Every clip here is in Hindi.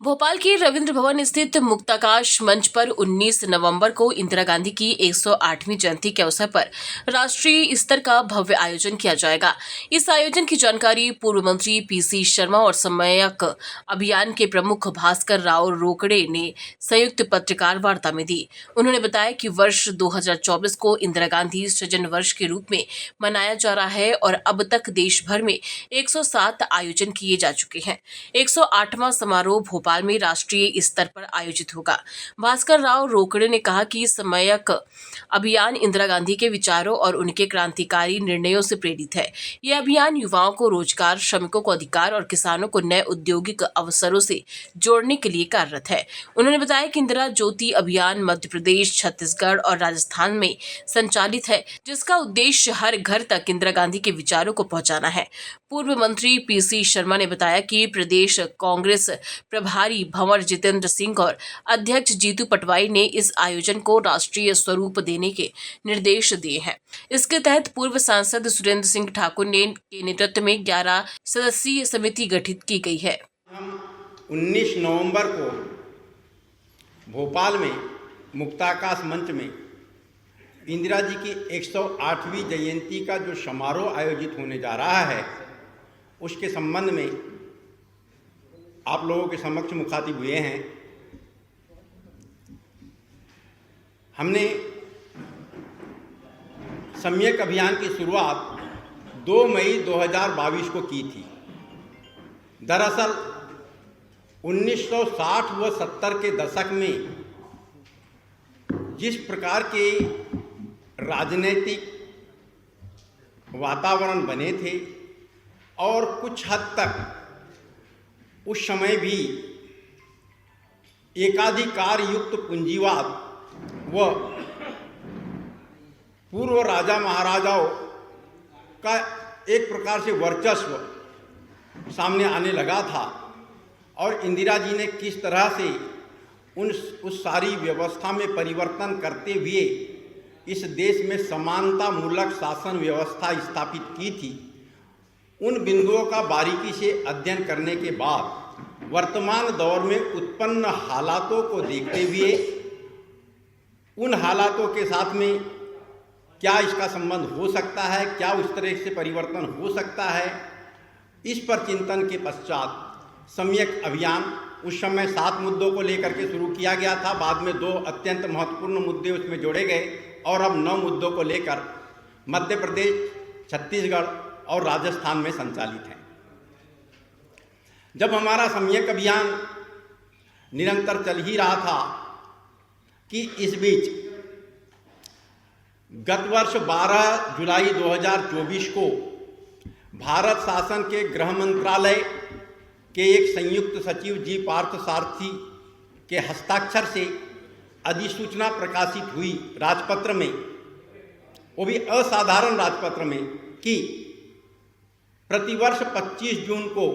भोपाल के रविंद्र भवन स्थित मुक्ताकाश मंच पर 19 नवंबर को इंदिरा गांधी की 108वीं जयंती के अवसर पर राष्ट्रीय स्तर का भव्य आयोजन किया जाएगा। इस आयोजन की जानकारी पूर्व मंत्री पीसी शर्मा और समन्वयक अभियान के प्रमुख भास्कर राव रोकड़े ने संयुक्त पत्रकार वार्ता में दी। उन्होंने बताया कि वर्ष 2024 को इंदिरा गांधी सृजन वर्ष के रूप में मनाया जा रहा है और अब तक देश भर में 107 आयोजन किए जा चुके हैं। 108वां समारोह भोपाल में राष्ट्रीय स्तर पर आयोजित होगा। भास्कर राव रोकड़े ने कहा कि समन्वयक अभियान इंदिरा गांधी के विचारों और उनके क्रांतिकारी निर्णयों से प्रेरित है। यह अभियान युवाओं को रोजगार, श्रमिकों को अधिकार और किसानों को नए औद्योगिक अवसरों से जोड़ने के लिए कार्यरत है। उन्होंने बताया कि इंदिरा ज्योति अभियान मध्य प्रदेश, छत्तीसगढ़ और राजस्थान में संचालित है, जिसका उद्देश्य हर घर तक इंदिरा गांधी के विचारों को पहुंचाना है। पूर्व मंत्री पीसी शर्मा ने बताया कि प्रदेश कांग्रेस प्रभारी भंवर जितेंद्र सिंह और अध्यक्ष जीतू पटवाई ने इस आयोजन को राष्ट्रीय स्वरूप देने के निर्देश दिए हैं। इसके तहत पूर्व सांसद सुरेंद्र सिंह ठाकुर के नेतृत्व में 11 सदस्यीय समिति गठित की गई है। हम 19 नवंबर को भोपाल में मुक्ताकाश मंच में इंदिरा जी की 108वीं जयंती का जो समारोह आयोजित होने जा रहा है, उसके संबंध में आप लोगों के समक्ष मुखातिब हुए हैं। हमने सम्यक अभियान की शुरुआत 2 मई 2022 को की थी। दरअसल 1960 व 70 के दशक में जिस प्रकार के राजनीतिक वातावरण बने थे और कुछ हद तक उस समय भी एकाधिकार युक्त पूंजीवाद व पूर्व राजा महाराजाओं का एक प्रकार से वर्चस्व सामने आने लगा था और इंदिरा जी ने किस तरह से उस सारी व्यवस्था में परिवर्तन करते हुए इस देश में समानता मूलक शासन व्यवस्था स्थापित की थी, उन बिंदुओं का बारीकी से अध्ययन करने के बाद वर्तमान दौर में उत्पन्न हालातों को देखते हुए उन हालातों के साथ में क्या इसका संबंध हो सकता है, क्या उस तरह से परिवर्तन हो सकता है, इस पर चिंतन के पश्चात सम्यक अभियान उस समय 7 मुद्दों को लेकर के शुरू किया गया था। बाद में 2 अत्यंत महत्वपूर्ण मुद्दे उसमें जोड़े गए और अब 9 मुद्दों को लेकर मध्य प्रदेश, छत्तीसगढ़ और राजस्थान में संचालित है। जब हमारा सम्यक अभियान निरंतर चल ही रहा था कि इस बीच गत वर्ष 12 जुलाई 2024 को भारत शासन के गृह मंत्रालय के एक संयुक्त सचिव जी पार्थ सारथी के हस्ताक्षर से अधिसूचना प्रकाशित हुई राजपत्र में, वो भी असाधारण राजपत्र में, कि प्रतिवर्ष 25 जून को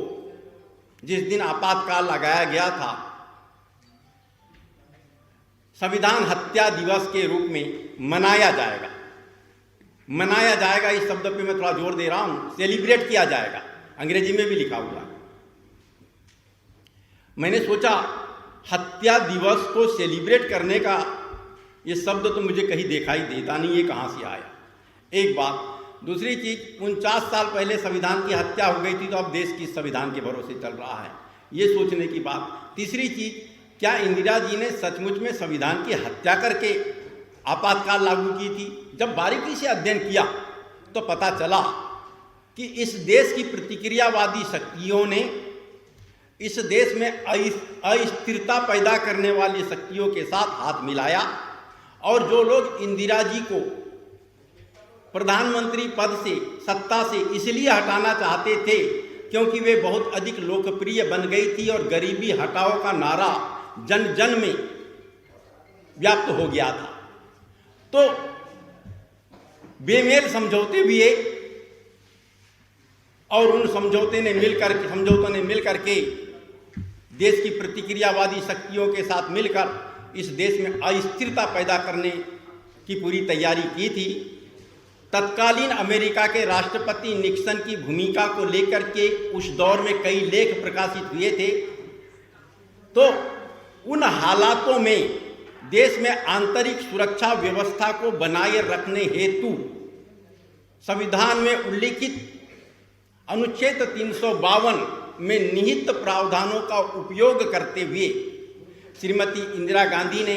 जिस दिन आपातकाल लगाया गया था, संविधान हत्या दिवस के रूप में मनाया जाएगा। मनाया जाएगा इस शब्द पे मैं थोड़ा जोर दे रहा हूं, सेलिब्रेट किया जाएगा, अंग्रेजी में भी लिखा हुआ है। मैंने सोचा हत्या दिवस को सेलिब्रेट करने का ये शब्द तो मुझे कहीं देखा ही देता नहीं, ये कहाँ से आया, एक बात। दूसरी चीज, 49 साल पहले संविधान की हत्या हो गई थी, तो अब देश किस संविधान के भरोसे चल रहा है, ये सोचने की बात। तीसरी चीज, क्या इंदिरा जी ने सचमुच में संविधान की हत्या करके आपातकाल लागू की थी? जब बारीकी से अध्ययन किया तो पता चला कि इस देश की प्रतिक्रियावादी शक्तियों ने इस देश में अस्थिरता पैदा करने वाली शक्तियों के साथ हाथ मिलाया और जो लोग इंदिरा जी को प्रधानमंत्री पद से, सत्ता से इसलिए हटाना चाहते थे क्योंकि वे बहुत अधिक लोकप्रिय बन गई थी और गरीबी हटाओ का नारा जन जन में व्याप्त हो गया था, तो बेमेल समझौते हुए और उन समझौतों ने मिलकर के देश की प्रतिक्रियावादी शक्तियों के साथ मिलकर इस देश में अस्थिरता पैदा करने की पूरी तैयारी की थी। तत्कालीन अमेरिका के राष्ट्रपति निक्सन की भूमिका को लेकर के उस दौर में कई लेख प्रकाशित हुए थे। तो तो उन हालातों में देश में आंतरिक सुरक्षा व्यवस्था को बनाए रखने हेतु संविधान में उल्लिखित अनुच्छेद 352 में निहित प्रावधानों का उपयोग करते हुए श्रीमती इंदिरा गांधी ने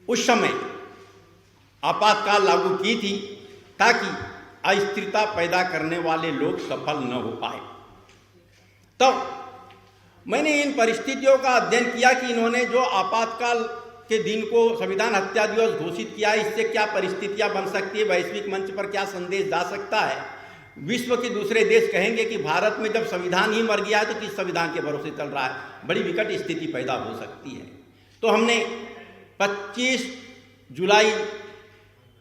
उस समय आपातकाल लागू की थी ताकि अस्थिरता पैदा करने वाले लोग सफल न हो पाए। तब मैंने इन परिस्थितियों का अध्ययन किया कि इन्होंने जो आपातकाल के दिन को संविधान हत्या दिवस घोषित किया है, इससे क्या परिस्थितियां बन सकती है, वैश्विक मंच पर क्या संदेश जा सकता है। विश्व के दूसरे देश कहेंगे कि भारत में जब संविधान ही मर गया है तो किस संविधान के भरोसे चल रहा है, बड़ी विकट स्थिति पैदा हो सकती है। तो हमने 25 जुलाई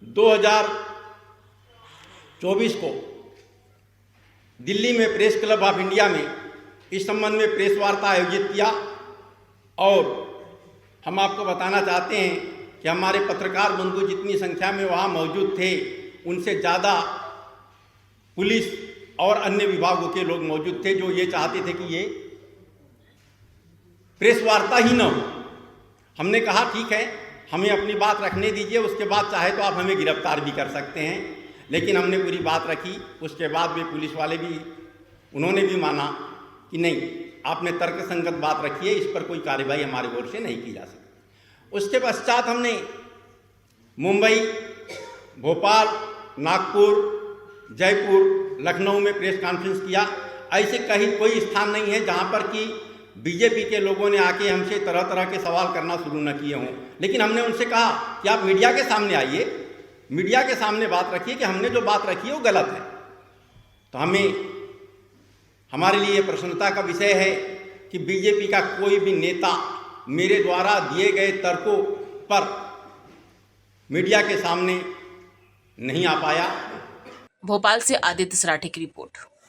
2024 को दिल्ली में प्रेस क्लब ऑफ इंडिया में इस संबंध में प्रेस वार्ता आयोजित किया और हम आपको बताना चाहते हैं कि हमारे पत्रकार बंधु जितनी संख्या में वहाँ मौजूद थे उनसे ज़्यादा पुलिस और अन्य विभागों के लोग मौजूद थे जो ये चाहते थे कि ये प्रेस वार्ता ही न हो। हमने कहा ठीक है, हमें अपनी बात रखने दीजिए, उसके बाद चाहे तो आप हमें गिरफ्तार भी कर सकते हैं। लेकिन हमने पूरी बात रखी। उसके बाद भी पुलिस वाले भी उन्होंने भी माना कि नहीं, आपने तर्क संगत बात रखी है, इस पर कोई कार्रवाई हमारे ओर से नहीं की जा सकती। उसके पश्चात हमने मुंबई, भोपाल, नागपुर, जयपुर, लखनऊ में प्रेस कॉन्फ्रेंस किया। ऐसे कहीं कोई स्थान नहीं है जहाँ पर कि बीजेपी के लोगों ने आके हमसे तरह तरह के सवाल करना शुरू न किए हों। लेकिन हमने उनसे कहा कि आप मीडिया के सामने आइए, मीडिया के सामने बात रखिए कि हमने जो बात रखी है वो गलत है। तो हमारे लिए प्रसन्नता का विषय है कि बीजेपी का कोई भी नेता मेरे द्वारा दिए गए तर्कों पर मीडिया के सामने नहीं आ पाया। भोपाल से आदित्य सराठे की रिपोर्ट।